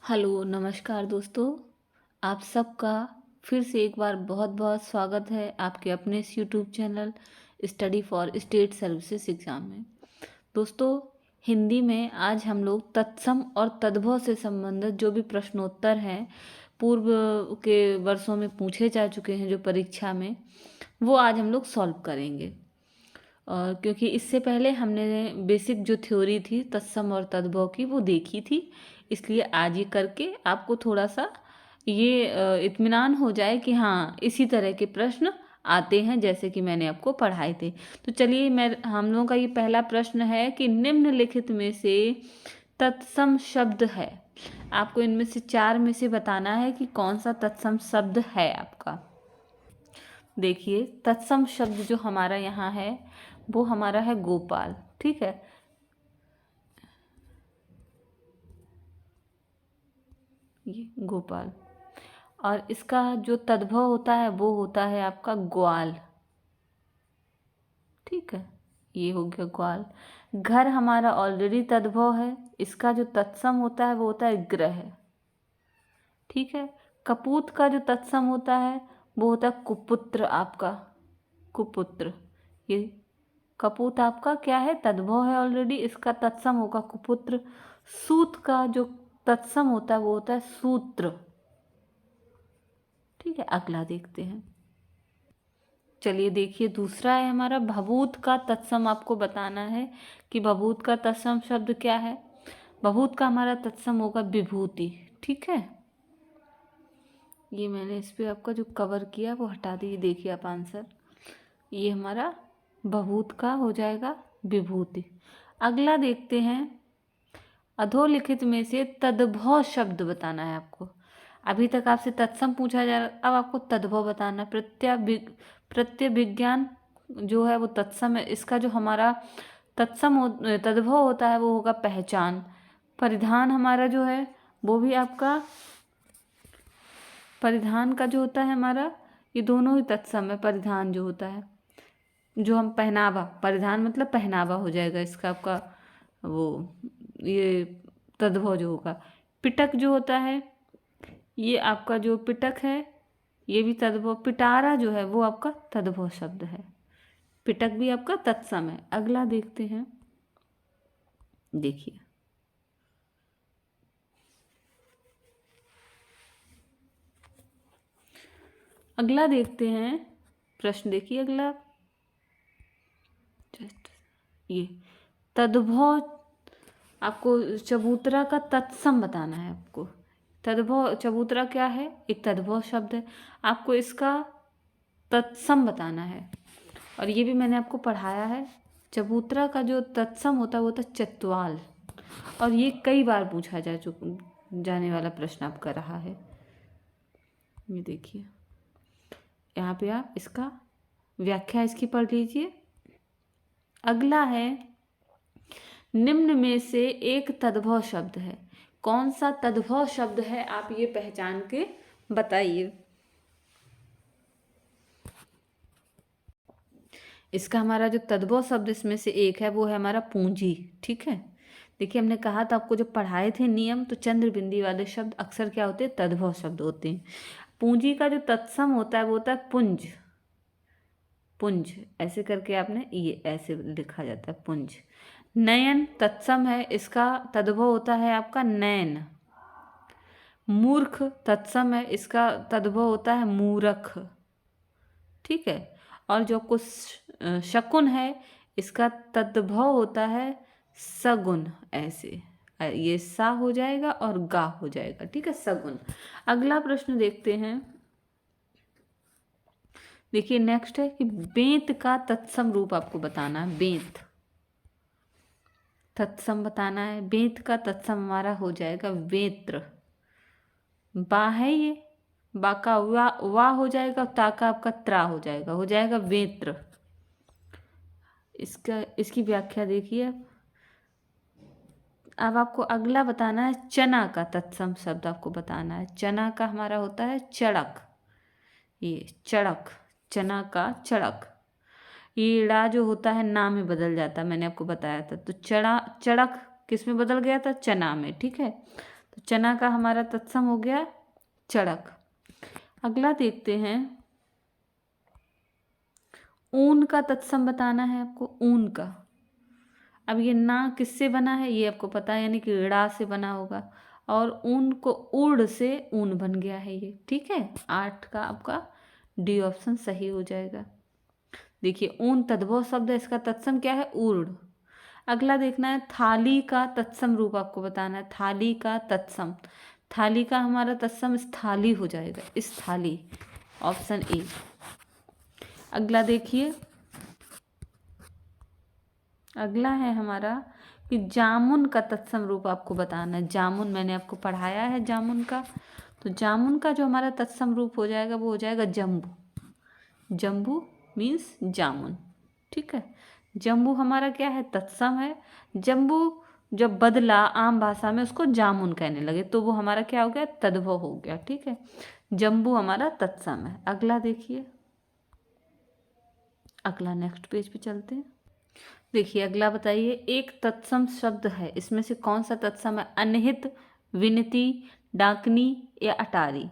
Hello नमस्कार दोस्तों। आप सबका फिर से एक बार बहुत बहुत स्वागत है आपके अपने इस YouTube channel study for state services exam में। दोस्तों, हिंदी में आज हम लोग तत्सम और तद्भव से संबंधित जो भी प्रश्नोत्तर हैं पूर्व के वर्षों में पूछे जा चुके हैं जो परीक्षा में, वो आज हम लोग सॉल्व करेंगे। और क्योंकि इससे पहले हमने बेसिक जो थ्योरी थी तत्सम और तद्भव की वो देखी थी, इसलिए आज ये करके आपको थोड़ा सा ये इत्मीनान हो जाए कि हाँ इसी तरह के प्रश्न आते हैं जैसे कि मैंने आपको पढ़ाए थे। तो चलिए, मैं हम लोगों का ये पहला प्रश्न है कि निम्नलिखित में से तत्सम शब्द है। आपको इनमें से चार में से बताना है कि कौन सा तत्सम शब्द है आपका। देखिए, तत्सम शब्द जो हमारा यहाँ है वो हमारा है गोपाल। ठीक है, ये गोपाल। और इसका जो तद्भव होता है वो होता है आपका ग्वाल। ठीक है, ये हो गया ग्वाल। घर हमारा ऑलरेडी तद्भव है, इसका जो तत्सम होता है वो होता है ग्रह। ठीक है, कपूत का जो तत्सम होता है वो होता है कुपुत्र। आपका कुपुत्र, ये कपूत आपका क्या है, तद्भव है ऑलरेडी, इसका तत्सम होगा कुपुत्र। सूत का जो तत्सम होता है वो होता है सूत्र। ठीक है, अगला देखते हैं। चलिए देखिए, दूसरा है हमारा भभूत का तत्सम। आपको बताना है कि भभूत का तत्सम शब्द क्या है। भभूत का हमारा तत्सम होगा विभूति। ठीक है, ये मैंने इस पे आपका जो कवर किया वो हटा दीजिए। देखिए आप आंसर, ये हमारा भभूत का हो जाएगा विभूति। अगला देखते हैं, अधोलिखित में से तद्भव शब्द बताना है आपको। अभी तक आपसे तत्सम पूछा जा रहा, अब आपको तद्भव बताना। प्रत्यय विज्ञान जो है वो तत्सम है, इसका जो हमारा तद्भव होता है वो होगा पहचान। परिधान हमारा जो है वो भी आपका, परिधान का जो होता है हमारा, ये दोनों ही तत्सम है। परिधान जो होता है, जो हम पहनावा, परिधान मतलब पहनावा हो जाएगा इसका आपका, वो ये तद्भव जो होगा। पिटक जो होता है, ये आपका जो पिटक है ये भी तद्भव। पिटारा जो है वो आपका तद्भव शब्द है। पिटक भी आपका तत्सम है। अगला देखते हैं। देखिए, अगला देखते हैं प्रश्न। देखिए अगला, ये तद्भव, आपको चबूतरा का तत्सम बताना है आपको। तद्भव, चबूतरा क्या है, एक तद्भव शब्द है, आपको इसका तत्सम बताना है। और ये भी मैंने आपको पढ़ाया है। चबूतरा का जो तत्सम होता है वो होता है चतवाल। और ये कई बार पूछा जाने वाला प्रश्न आपका रहा है। ये देखिए, यहाँ पे आप इसका व्याख्या इसकी पढ़ लीजिए। अगला है, निम्न में से एक तद्भव शब्द है। कौन सा तद्भव शब्द है, आप ये पहचान के बताइए। इसका हमारा जो तद्भव शब्द इसमें से एक है वो है हमारा पूंजी। ठीक है, देखिए हमने कहा था आपको, जब पढ़ाए थे नियम, तो चंद्र बिंदी वाले शब्द अक्सर क्या होते हैं, तद्भव शब्द होते हैं। पूंजी का जो तत्सम होता है वो होता है पुंज। पुंज ऐसे करके आपने, ये ऐसे लिखा जाता है पुंज। नयन तत्सम है, इसका तद्भव होता है आपका नैन। मूर्ख तत्सम है, इसका तद्भव होता है मूरख। ठीक है, और जो कुछ शकुन है, इसका तद्भव होता है सगुन। ऐसे ये सा हो जाएगा और गा हो जाएगा। ठीक है, सगुन। अगला प्रश्न देखते हैं। देखिए नेक्स्ट है कि बेंत का तत्सम रूप आपको बताना है। बेंत तत्सम बताना है। बेंत का तत्सम हमारा हो जाएगा वेत्र। बा है ये, बा का वा हो जाएगा, ता का आपका त्रा हो जाएगा वेत्र। इसका, इसकी व्याख्या देखिए। अब आपको अगला बताना है, चना का तत्सम शब्द आपको बताना है। चना का हमारा होता है चड़क। ये चड़क, चना का चड़क। ये ड़ा जो होता है ना में बदल जाता है, मैंने आपको बताया था। तो चड़ा, चड़क किस में बदल गया था, चना में। ठीक है, तो चना का हमारा तत्सम हो गया चड़क। अगला देखते हैं, ऊन का तत्सम बताना है आपको, ऊन का। अब ये ना किससे बना है ये आपको पता है, यानी कि ड़ा से बना होगा, और ऊन को उड़ से ऊन बन गया है ये, ठीक है। 8 का आपका डी ऑप्शन सही हो जाएगा। देखिए ऊन तद्भव शब्द है, इसका तत्सम क्या है, ऊर्ड। अगला देखना है, थाली का तत्सम रूप आपको बताना है, थाली का तत्सम। थाली का हमारा तत्सम स्थाली हो जाएगा, स्थाली, ऑप्शन ए। अगला देखिए, अगला है हमारा कि जामुन का तत्सम रूप आपको बताना है। जामुन मैंने आपको पढ़ाया है जामुन का, तो जामुन का जो हमारा तत्सम रूप हो जाएगा वो हो जाएगा जम्बू। जम्बू मीन्स जामुन, ठीक है। जम्बू हमारा क्या है, तत्सम है। जम्बू जब बदला आम भाषा में उसको जामुन कहने लगे तो वो हमारा क्या हो गया, तद्भव हो गया, ठीक है। जम्बू हमारा तत्सम है। अगला देखिए, अगला नेक्स्ट पेज पे चलते हैं। देखिए अगला बताइए, एक तत्सम शब्द है, इसमें से कौन सा तत्सम है, अनहित, विनती, डाकनी या अटारी।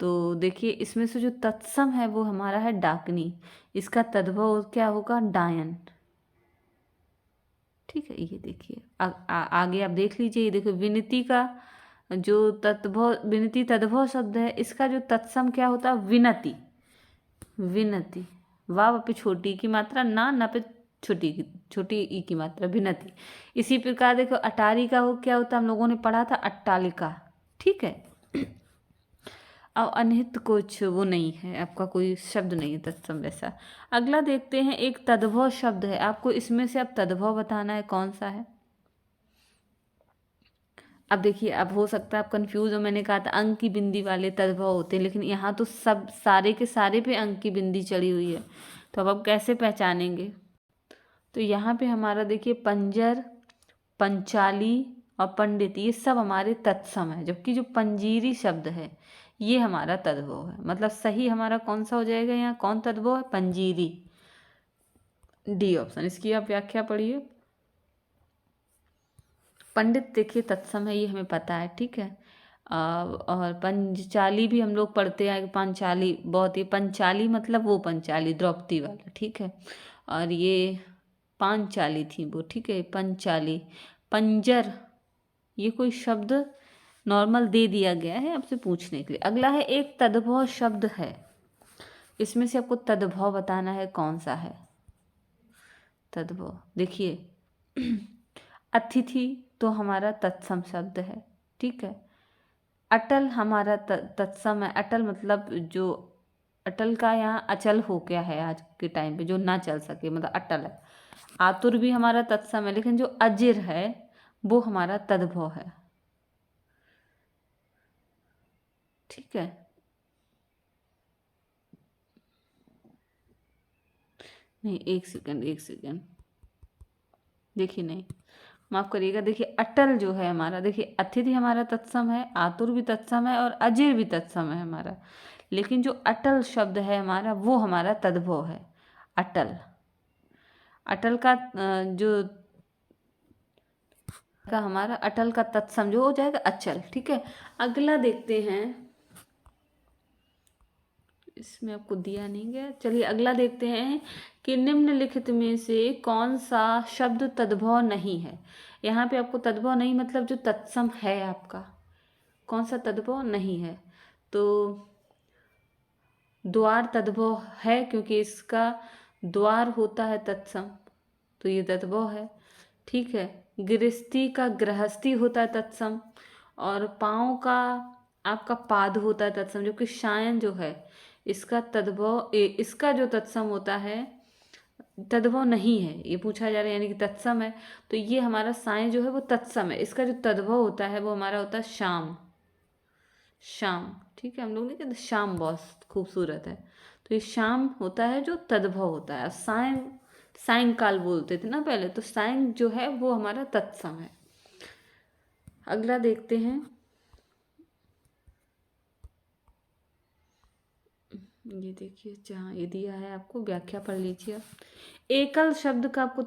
तो देखिए इसमें से जो तत्सम है वो हमारा है डाकनी, इसका तद्भव क्या होगा, डायन, ठीक है। ये देखिए आगे आप देख लीजिए, ये देखो विनती का जो तद्भव, विनती तद्भव शब्द है, इसका जो तत्सम क्या होता है, विनती। विनती, वाव पे छोटी की मात्रा, ना पे छोटी ई की मात्रा, विनती। इसी प्रकार देखो अटारी का वो क्या होता है, हम लोगों ने पढ़ा था, अट्टालिका, ठीक है। अब अनहित कुछ वो नहीं है, आपका कोई शब्द नहीं है तत्सम वैसा। अगला देखते हैं, एक तद्भव शब्द है, आपको इसमें से अब तद्भव बताना है कौन सा है। अब देखिए, अब हो सकता है आप कंफ्यूज हो, मैंने कहा था अंक की बिंदी वाले तद्भव होते हैं, लेकिन यहाँ तो सब सारे के सारे पे अंक की बिंदी चढ़ी हुई है, तो अब आप कैसे पहचानेंगे। तो यहाँ पे हमारा देखिए पंजर, पंचाली और पंडित, ये सब हमारे तत्सम है, जबकि जो पंजीरी शब्द है ये हमारा तद्भव है। मतलब सही हमारा कौन सा हो जाएगा, यहाँ कौन तद्भव है, पंजीरी, डी ऑप्शन। इसकी आप व्याख्या पढ़िए। पंडित देखिए तत्सम है, ये हमें पता है, ठीक है। और पंचाली भी हम लोग पढ़ते हैं, पंचाली बहुत ही, पंचाली मतलब वो पंचाली द्रौपदी वाला, ठीक है। और ये पांचाली थी वो, ठीक है, पंचाली। पंजर, ये कोई शब्द नॉर्मल दे दिया गया है आपसे पूछने के लिए। अगला है, एक तद्भव शब्द है, इसमें से आपको तद्भव बताना है कौन सा है। तद्भव देखिए अतिथि तो हमारा तत्सम शब्द है, ठीक है। अटल हमारा तत्सम है। अटल मतलब जो अटल का यहाँ अचल हो गया है आज के टाइम पे, जो ना चल सके, मतलब अटल है। आतुर भी हमारा तत्सम है, लेकिन जो अजिर है वो हमारा तद्भव है, ठीक है। नहीं, एक सेकंड, देखिए नहीं, माफ करिएगा। देखिए अटल जो है हमारा, देखिए अतिथि हमारा तत्सम है, आतुर भी तत्सम है और अजिर भी तत्सम है हमारा, लेकिन जो अटल शब्द है हमारा वो हमारा तद्भव है, अटल। अटल का जो का हमारा अटल का तत्सम जो हो जाएगा अचल, ठीक है। अगला देखते हैं, इसमें आपको दिया नहीं गया, चलिए अगला देखते हैं कि निम्नलिखित में से कौन सा शब्द तद्भव नहीं है। यहाँ पे आपको तद्भव नहीं मतलब जो तत्सम है आपका, कौन सा तद्भव नहीं है। तो द्वार तद्भव है, क्योंकि इसका द्वार होता है तत्सम, तो ये तद्भव है, ठीक है। गृहस्थी का गृहस्थी होता है तत्सम, और पाँव का आपका पाद होता है तत्सम, जो कि शायन जो है इसका तद्भव, इसका जो तत्सम होता है तद्भव नहीं है, ये पूछा जा रहा है, यानी कि तत्सम है। तो ये हमारा साय जो है वो तत्सम है, इसका जो तद्भव होता है वो हमारा होता है शाम, शाम, ठीक है। हम लोग नहीं कहते शाम बहुत खूबसूरत है, तो ये शाम होता है जो तद्भव होता है। सायं, सायंकाल बोलते थे ना पहले, तो सायं जो है वो हमारा तत्सम है। अगला देखते हैं, ये देखिए, जहाँ ये दिया है आपको, व्याख्या पढ़ लीजिए। एकल शब्द का आपको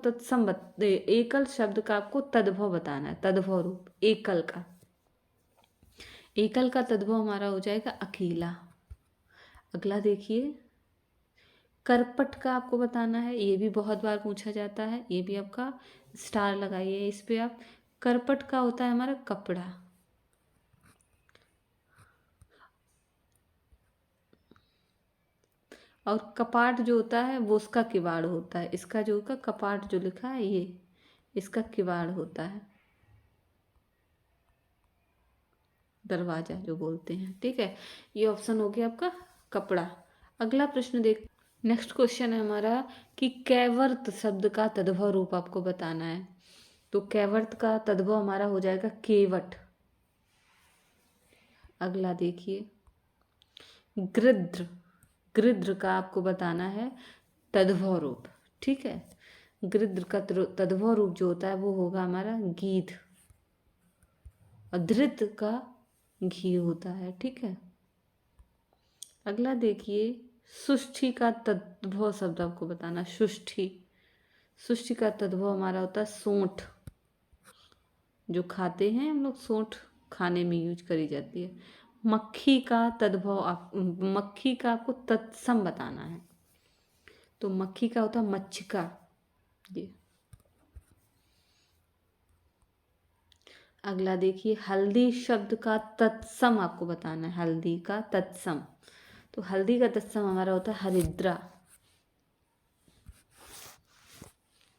एकल शब्द का आपको तद्भव बताना है, तद्भव रूप एकल का। एकल का तद्भव हमारा हो जाएगा अकेला। अगला देखिए, करपट का आपको बताना है, ये भी बहुत बार पूछा जाता है, ये भी आपका स्टार लगाइए इस पे आप। करपट का होता है हमारा कपड़ा। और कपाट जो होता है वो उसका किवाड़ होता है। इसका जो का कपाट जो लिखा है ये इसका किवाड़ होता है, दरवाजा जो बोलते हैं। ठीक है, ये ऑप्शन हो गया आपका कपड़ा। अगला प्रश्न देख, नेक्स्ट क्वेश्चन है हमारा कि कैवर्त शब्द का तद्भव रूप आपको बताना है। तो कैवर्त का तद्भव हमारा हो जाएगा केवट। अगला देखिए, गृध्र, गृध्र का आपको बताना है तद्भव रूप। ठीक है, गृध्र का तद्भव रूप जो होता है वो होगा हमारा गीध। और धृत का घी होता है। ठीक है, अगला देखिए, सुष्ठि का तद्भव शब्द आपको बताना। सुष्ठि, सुष्ठि का तद्भव हमारा होता है सोंठ। जो खाते हैं हम लोग, सोंठ खाने में यूज करी जाती है। मक्खी का तद्भव मक्खी का आपको तत्सम बताना है। तो मक्खी का होता है मच्छका। ये अगला देखिए, हल्दी शब्द का तत्सम आपको बताना है। हल्दी का तत्सम, तो हल्दी का तत्सम हमारा होता है हरिद्रा।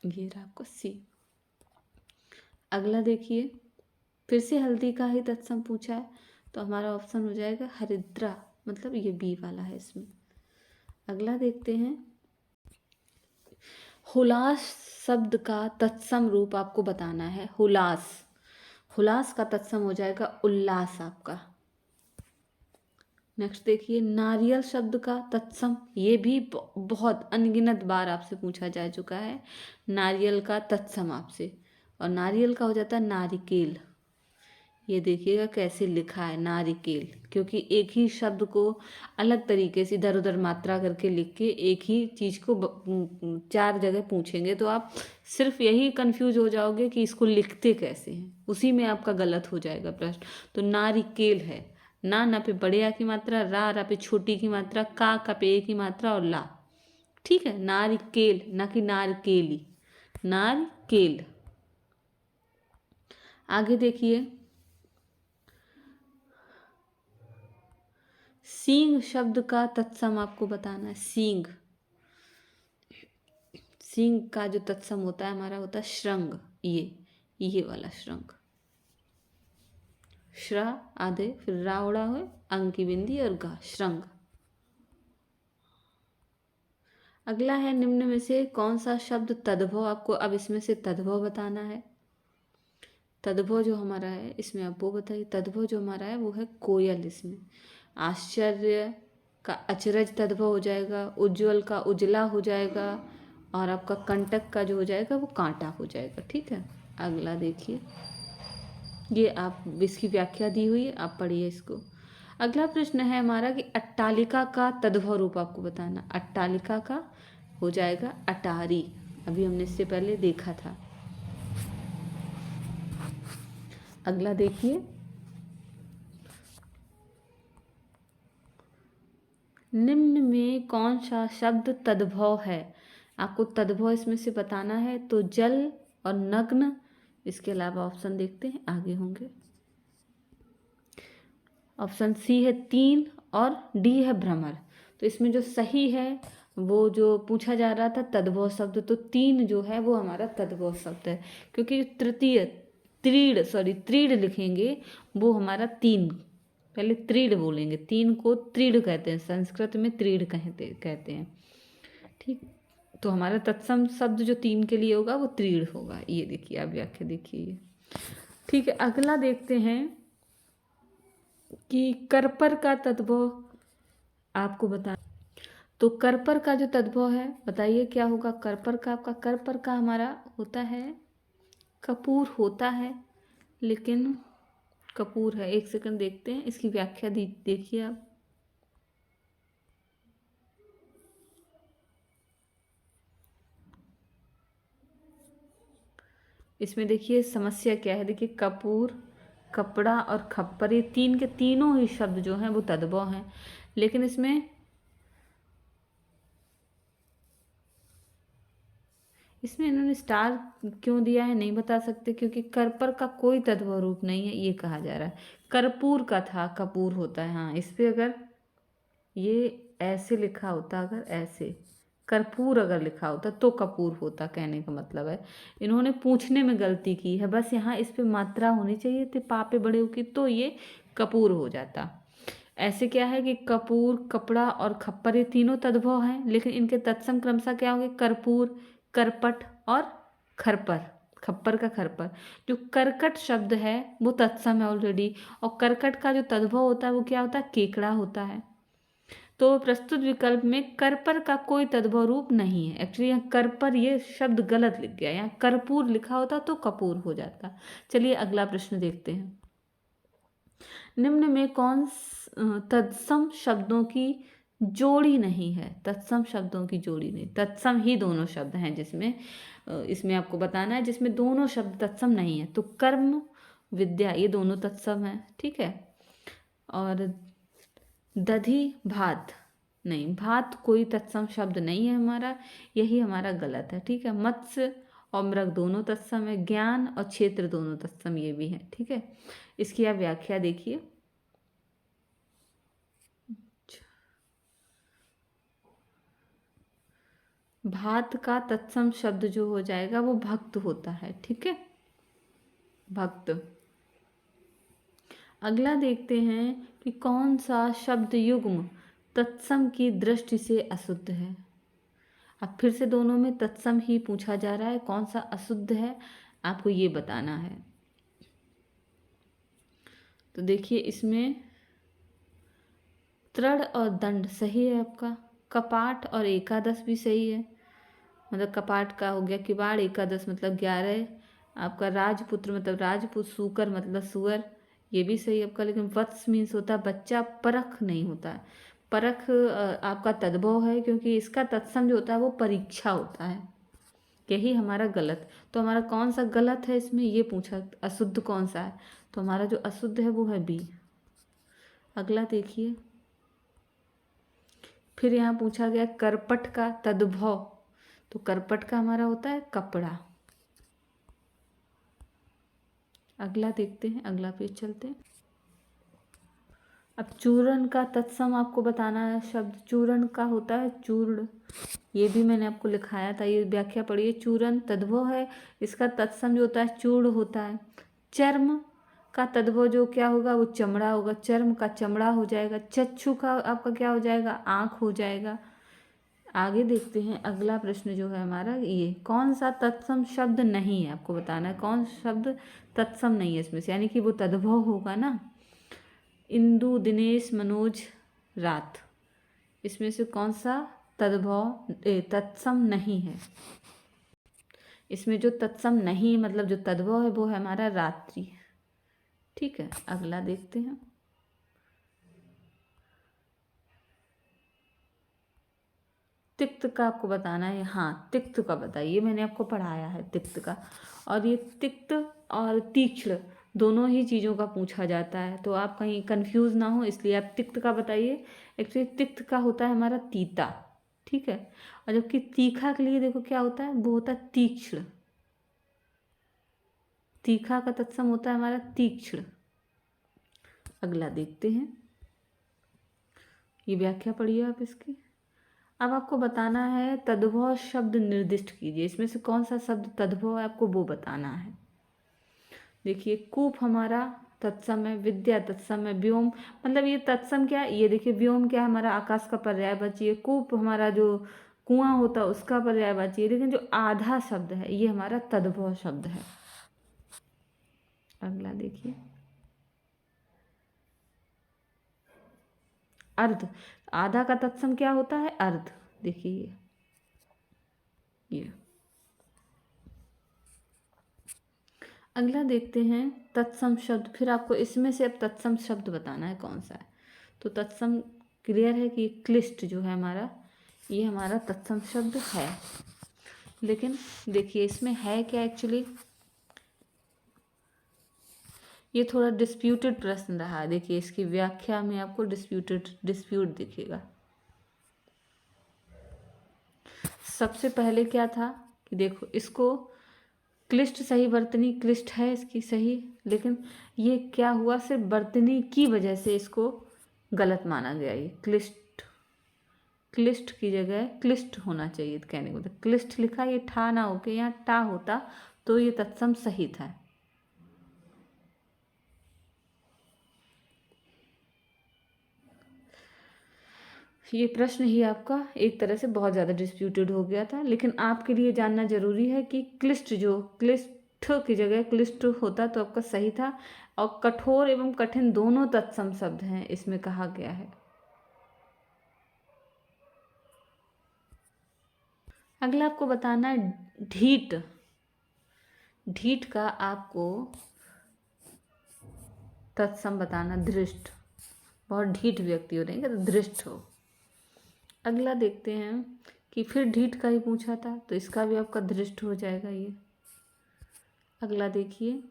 ये रहा आपका सी। अगला देखिए, फिर से हल्दी का ही तत्सम पूछा है, तो हमारा ऑप्शन हो जाएगा हरिद्रा, मतलब ये बी वाला है इसमें। अगला देखते हैं, हुलास शब्द का तत्सम रूप आपको बताना है। हुलास, हुलास का तत्सम हो जाएगा उल्लास आपका। नेक्स्ट देखिए, नारियल शब्द का तत्सम, ये भी बहुत अनगिनत बार आपसे पूछा जा चुका है। नारियल का तत्सम आपसे, और नारियल का हो जाता है नारिकेल। ये देखिएगा कैसे लिखा है नारिकेल, क्योंकि एक ही शब्द को अलग तरीके से इधर उधर मात्रा करके लिख के एक ही चीज़ को 4 जगह पूछेंगे तो आप सिर्फ यही कंफ्यूज हो जाओगे कि इसको लिखते कैसे हैं, उसी में आपका गलत हो जाएगा प्रश्न। तो नारिकेल है, ना पे बड़े आ की मात्रा, रा पे छोटी की मात्रा, का पे ए की मात्रा और ला। ठीक है, नारिकेल, ना कि नारकेली, नारकेल। आगे देखिए, सींग शब्द का तत्सम आपको बताना है। सींग, सींग का जो तत्सम होता है हमारा होता है श्रृंग। ये वाला श्रृंग, श्रा आधे, फिर रा उड़ा हुए, अंग की बिंदी और गा, श्रृंग। अगला है, निम्न में से कौन सा शब्द तद्भव, आपको अब इसमें से तद्भव बताना है। तद्भव जो हमारा है इसमें आप वो बताइए। तद्भव जो हमारा है वो है कोयल। इसमें आश्चर्य का अचरज तद्भव हो जाएगा, उज्ज्वल का उजला हो जाएगा, और आपका कंटक का जो हो जाएगा वो कांटा हो जाएगा। ठीक है, अगला देखिए, ये आप इसकी व्याख्या दी हुई है, आप पढ़िए इसको। अगला प्रश्न है हमारा कि अट्टालिका का तद्भव रूप आपको बताना। अट्टालिका का हो जाएगा अटारी, अभी हमने इससे पहले देखा था। अगला देखिए, निम्न में कौन सा शब्द तद्भव है, आपको तद्भव इसमें से बताना है। तो जल और नग्न, इसके अलावा ऑप्शन देखते हैं आगे होंगे। ऑप्शन सी है 3 और डी है भ्रमर। तो इसमें जो सही है वो जो पूछा जा रहा था तद्भव शब्द, तो 3 जो है वो हमारा तद्भव शब्द है, क्योंकि तृतीय त्रीड़ लिखेंगे वो हमारा 3, पहले त्रीड़ बोलेंगे, 3 को त्रीड़ कहते हैं, संस्कृत में त्रीड़ कहते हैं। ठीक, तो हमारा तत्सम शब्द जो 3 के लिए होगा वो त्रीड़ होगा। ये देखिए, आप व्याख्या देखिए। ठीक है, अगला देखते हैं कि करपर का तद्भव आपको बता। तो करपर का जो तद्भव है बताइए क्या होगा। करपर का आपका, करपर का हमारा होता है कपूर होता है, लेकिन कपूर है। एक सेकंड देखते हैं इसकी व्याख्या देखिए आप। इसमें देखिए समस्या क्या है, देखिए कपूर, कपड़ा और खप्पर, ये तीन के तीनों ही शब्द जो हैं वो तद्भव हैं, लेकिन इसमें इन्होंने स्टार क्यों दिया है नहीं बता सकते, क्योंकि करपर का कोई तद्भव रूप नहीं है ये कहा जा रहा है। कर्पूर का था, कपूर होता है, हाँ इस पे अगर ये ऐसे लिखा होता, अगर ऐसे कर्पूर अगर लिखा होता तो कपूर होता, कहने का मतलब है इन्होंने पूछने में गलती की है, बस यहाँ इस पे मात्रा होनी चाहिए थी पापे बड़े की, तो ये कपूर हो जाता। ऐसे क्या है कि कपूर, कपड़ा और खप्पर ये तीनों तद्भव हैं, लेकिन इनके तत्सम क्रमशः क्या होंगे, कर्पूर, करपट और खरपर, खप्पर का खरपर। जो करकट शब्द है वो तत्सम है ऑलरेडी, और करकट का जो तद्भव होता है वो क्या होता है, केकड़ा होता है। तो प्रस्तुत विकल्प में करपर का कोई तद्भव रूप नहीं है। एक्चुअली यहाँ करपर ये शब्द गलत लिख गया, यहाँ कर्पूर लिखा होता तो कपूर हो जाता। चलिए अगला प्रश्न देखते हैं। निम्न में कौन तत्सम शब्दों की जोड़ी नहीं है, तत्सम शब्दों की जोड़ी नहीं, तत्सम ही दोनों शब्द हैं जिसमें इसमें आपको बताना है जिसमें दोनों शब्द तत्सम नहीं है। तो कर्म, विद्या ये दोनों तत्सम है, ठीक है। और दधि, भात नहीं, भात कोई तत्सम शब्द नहीं है हमारा, यही हमारा गलत है, ठीक है। मत्स्य और मृग दोनों तत्सम है, ज्ञान और क्षेत्र दोनों तत्सम ये भी है, ठीक है। इसकी आप व्याख्या देखिए। भात का तत्सम शब्द जो हो जाएगा वो भक्त होता है, ठीक है, भक्त। अगला देखते हैं कि कौन सा शब्द युग्म तत्सम की दृष्टि से अशुद्ध है। अब फिर से दोनों में तत्सम ही पूछा जा रहा है, कौन सा अशुद्ध है आपको ये बताना है। तो देखिए इसमें तृण और दंड सही है आपका, कपाट और एकादश भी सही है, मतलब कपाट का हो गया किवाड़, एकादश मतलब 11, आपका राजपुत्र मतलब राजपुत, सूकर मतलब सुअर, ये भी सही आपका। लेकिन वत्स मीन्स होता है बच्चा, परख नहीं होता है, परख आपका तद्भव है, क्योंकि इसका तत्सम जो होता है वो परीक्षा होता है, यही हमारा गलत। तो हमारा कौन सा गलत है इसमें ये पूछा, अशुद्ध कौन सा है, तो हमारा जो अशुद्ध है वो है बी। अगला देखिए, फिर यहाँ पूछा गया करपट का तद्भव, तो करपट का हमारा होता है कपड़ा। अगला देखते हैं, अगला पेज चलते हैं। अब चूर्ण का तत्सम आपको बताना है, शब्द चूर्ण का होता है चूर्ण, ये भी मैंने आपको लिखाया था, ये व्याख्या पढ़िए। चूर्ण तद्भव है, इसका तत्सम जो होता है चूर्ण होता है। चर्म का तद्भव जो क्या होगा वो चमड़ा होगा, चर्म का चमड़ा हो जाएगा। चक्षु का आपका क्या हो जाएगा, आँख हो जाएगा। आगे देखते हैं अगला प्रश्न जो है हमारा, ये कौन सा तत्सम शब्द नहीं है आपको बताना है, कौन शब्द तत्सम नहीं है इसमें से, यानी कि वो तद्भव होगा ना। इंदु, दिनेश, मनोज, रात, इसमें से कौन सा तद्भव तत्सम नहीं है। इसमें जो तत्सम नहीं मतलब जो तद्भव है वो है हमारा रात्रि, ठीक है। अगला देखते हैं। तिक्त का आपको बताना है, हाँ तिक्त का बताइए, मैंने आपको पढ़ाया है तिक्त का। और ये तिक्त और तीक्ष्ण दोनों ही चीज़ों का पूछा जाता है, तो आप कहीं कंफ्यूज ना हो इसलिए आप तिक्त का बताइए। एक्चुअली तिक्त का होता है हमारा तीता, ठीक है। और जबकि तीखा के लिए देखो क्या होता है, वो होता है तीक्ष्ण, तीखा का तत्सम होता है हमारा तीक्ष्ण। अगला देखते हैं, ये व्याख्या पढ़िए आप इसकी। अब आपको बताना है तद्भव शब्द निर्दिष्ट कीजिए, इसमें से कौन सा शब्द तद्भव है आपको वो बताना है। देखिए कूप हमारा तत्सम है, विद्या तत्सम है, व्योम मतलब ये तत्सम क्या है, ये देखिए व्योम क्या है हमारा आकाश का पर्यायवाची है, कूप हमारा जो कुआं होता है उसका पर्यायवाची है, लेकिन जो आधा शब्द है ये हमारा तद्भव शब्द है। अगला देखिए, अर्ध, आधा का तत्सम क्या होता है, अर्ध। देखिए ये अगला देखते हैं तत्सम शब्द, फिर आपको इसमें से अब तत्सम शब्द बताना है कौन सा है। तो तत्सम क्लियर है कि क्लिष्ट जो है हमारा, ये हमारा तत्सम शब्द है, लेकिन देखिए इसमें है क्या एक्चुअली, ये थोड़ा डिस्प्यूटेड प्रश्न रहा। देखिए इसकी व्याख्या में आपको डिस्प्यूट दिखेगा। सबसे पहले क्या था कि देखो इसको क्लिष्ट सही वर्तनी क्लिष्ट है इसकी सही, लेकिन ये क्या हुआ, सिर्फ वर्तनी की वजह से इसको गलत माना गया। ये क्लिष्ट की जगह क्लिष्ट होना चाहिए कहने को, क्लिष्ट लिखा, ये ठा ना होके यहाँ टा होता तो ये तत्सम सही था। ये प्रश्न ही आपका एक तरह से बहुत ज़्यादा डिस्प्यूटेड हो गया था, लेकिन आपके लिए जानना जरूरी है कि क्लिष्ट जो क्लिष्ट की जगह क्लिष्ट होता तो आपका सही था, और कठोर एवं कठिन दोनों तत्सम शब्द हैं इसमें कहा गया है। अगला आपको बताना है ढीठ। ढीठ का आपको तत्सम बताना धृष्ट। बहुत ढीठ व्यक्ति हो रहेंगे तो धृष्ट हो। अगला देखते हैं कि फिर ढीठ का ही पूछा था तो इसका भी आपका धृष्ट हो जाएगा ये। अगला देखिए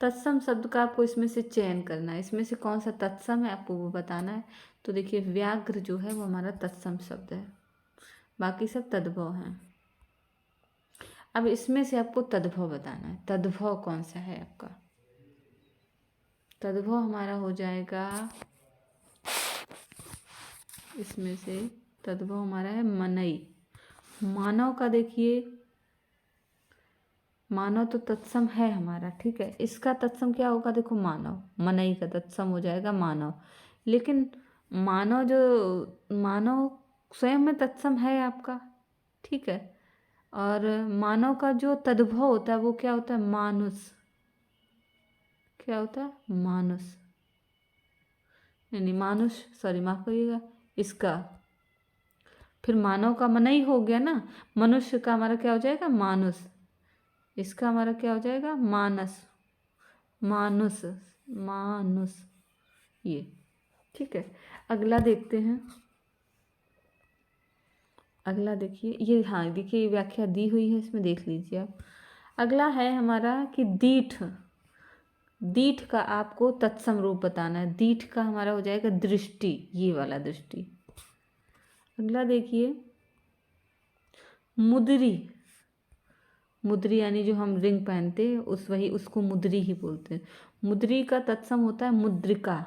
तत्सम शब्द का आपको इसमें से चयन करना है, इसमें से कौन सा तत्सम है आपको वो बताना है। तो देखिए व्याघ्र जो है वो हमारा तत्सम शब्द है, बाकी सब तद्भव हैं। अब इसमें से आपको तद्भव बताना है, तद्भव कौन सा है आपका। तद्भव हमारा हो जाएगा, इसमें से तद्भव हमारा है मनई। मानव का देखिए, मानव तो तत्सम है हमारा, ठीक है। इसका तत्सम क्या होगा, देखो मानव, मनई का तत्सम हो जाएगा मानव। लेकिन मानव जो मानव स्वयं में तत्सम है आपका, ठीक है। और मानव का जो तद्भव होता है वो क्या होता है, मानुष। क्या होता है, मानुष, नहीं मानुष, सॉरी माफ करिएगा, इसका फिर मानव का मनई हो गया ना, मनुष्य का हमारा क्या हो जाएगा, मानुष। इसका हमारा क्या हो जाएगा, मानस, मानुष, मानुष, ये ठीक है। अगला देखते हैं। अगला देखिए ये, हाँ देखिए व्याख्या दी हुई है इसमें, देख लीजिए आप। अगला है हमारा कि दीठ। दीठ का आपको तत्सम रूप बताना है। दीठ का हमारा हो जाएगा दृष्टि, ये वाला दृष्टि। अगला देखिए मुद्री। मुद्री यानी जो हम रिंग पहनते हैं उसको मुद्री ही बोलते हैं। मुद्री का तत्सम होता है मुद्रिका।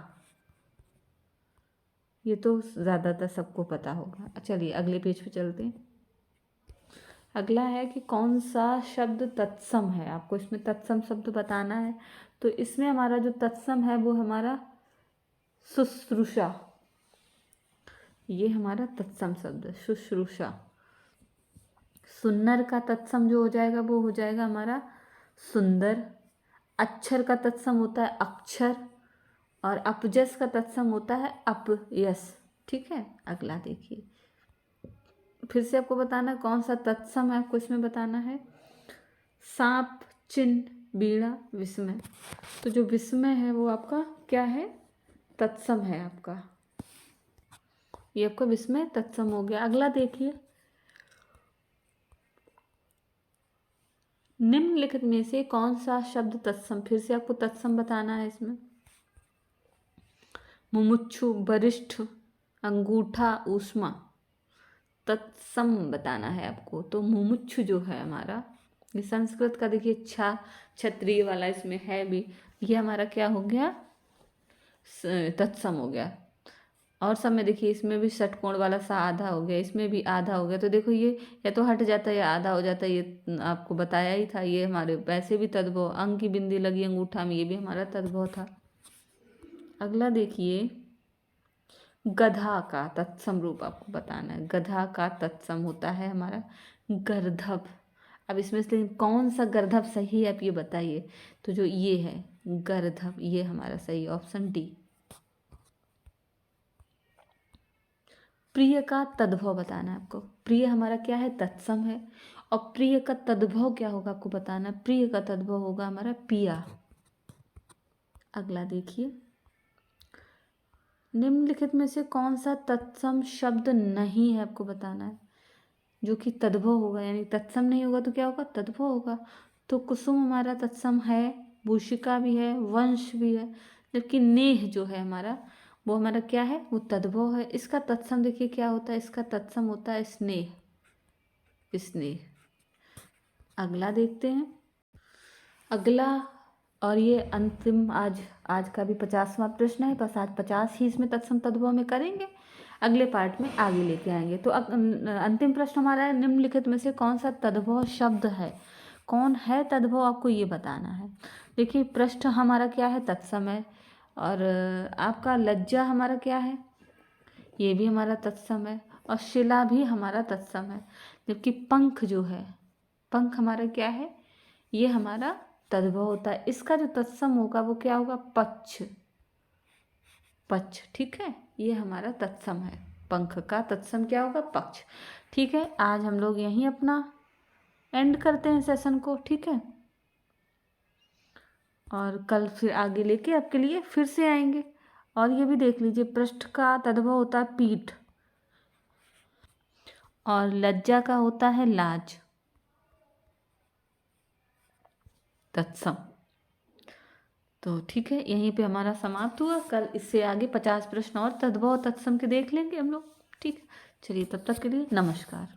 ये तो ज़्यादातर सबको पता होगा। चलिए अगले पेज पे चलते हैं। अगला है कि कौन सा शब्द तत्सम है, आपको इसमें तत्सम शब्द बताना है। तो इसमें हमारा जो तत्सम है वो हमारा शुश्रूषा, ये हमारा तत्सम शब्द है शुश्रूषा। सुन्नर का तत्सम जो हो जाएगा वो हो जाएगा हमारा सुंदर। अक्षर का तत्सम होता है अक्षर, और अपजस का तत्सम होता है अपयस, ठीक है। अगला देखिए, फिर से आपको बताना कौन सा तत्सम है, आपको इसमें बताना है सांप, चिन्ह, बीड़ा, विस्मय। तो जो विस्मय है वो आपका क्या है, तत्सम है आपका, ये आपका विस्मय तत्सम हो गया। अगला देखिए, निम्नलिखित में से कौन सा शब्द तत्सम, फिर से आपको तत्सम बताना है इसमें। मुमुक्षु, वरिष्ठ, अंगूठा, ऊष्मा, तत्सम बताना है आपको। तो मुमुक्षु जो है हमारा, ये संस्कृत का देखिए छा क्षत्रिय वाला इसमें है भी, ये हमारा क्या हो गया, तत्सम हो गया। और सब में देखिए इसमें भी षटकोण वाला सा आधा हो गया, इसमें भी आधा हो गया। तो देखो ये या तो हट जाता है या आधा हो जाता है, ये आपको बताया ही था। ये हमारे वैसे भी तद्भव, अंग की बिंदी लगी अंगूठा में, ये भी हमारा तद्भव था। अगला देखिए, गधा का तत्सम रूप आपको बताना है। गधा का तत्सम होता है हमारा गर्दभ। अब इसमें से कौन सा गर्दभ सही है आप ये बताइए। तो जो ये है गर्दभ, ये हमारा सही, ऑप्शन डी। प्रिय का तद्भव बताना है आपको। प्रिय हमारा क्या है, तत्सम है, और प्रिय का तद्भव क्या होगा आपको बताना है। प्रिय का तद्भव होगा हमारा पिया। अगला देखिए, निम्नलिखित में से कौन सा तत्सम शब्द नहीं है आपको बताना है, जो कि तद्भव होगा, यानी तत्सम नहीं होगा तो क्या होगा, तद्भव होगा। तो कुसुम हमारा तत्सम है, भूषिका भी है, वंश भी है, जबकि नेह जो है हमारा वो हमारा क्या है, वो तद्भव है। इसका तत्सम देखिए क्या होता है, इसका तत्सम होता है स्नेह, स्नेह। अगला देखते हैं, अगला, और ये अंतिम आज का भी 50वां प्रश्न है। बस आज 50 ही इसमें तत्सम तद्भव में करेंगे, अगले पार्ट में आगे लेके आएंगे। तो अंतिम प्रश्न हमारा है, निम्नलिखित में से कौन सा तद्भव शब्द है, कौन है तद्भव, आपको ये बताना है। देखिए पृष्ठ हमारा क्या है, तत्सम है, और आपका लज्जा हमारा क्या है, ये भी हमारा तत्सम है, और शिला भी हमारा तत्सम है। जबकि पंख जो है, पंख हमारा क्या है, ये हमारा तद्भव होता है। इसका जो तत्सम होगा वो क्या होगा, पक्ष, पक्ष, ठीक है, ये हमारा तत्सम है। पंख का तत्सम क्या होगा, पक्ष। ठीक है, आज हम लोग यहीं अपना एंड करते हैं सेशन को, ठीक है, और कल फिर आगे लेके आपके लिए फिर से आएंगे। और ये भी देख लीजिए, पृष्ठ का तद्भव होता है पीठ, और लज्जा का होता है लाज, तत्सम। तो ठीक है, यहीं पे हमारा समाप्त हुआ। कल इससे आगे 50 प्रश्न और तद्भव तत्सम के देख लेंगे हम लोग, ठीक है। चलिए तब तक के लिए नमस्कार।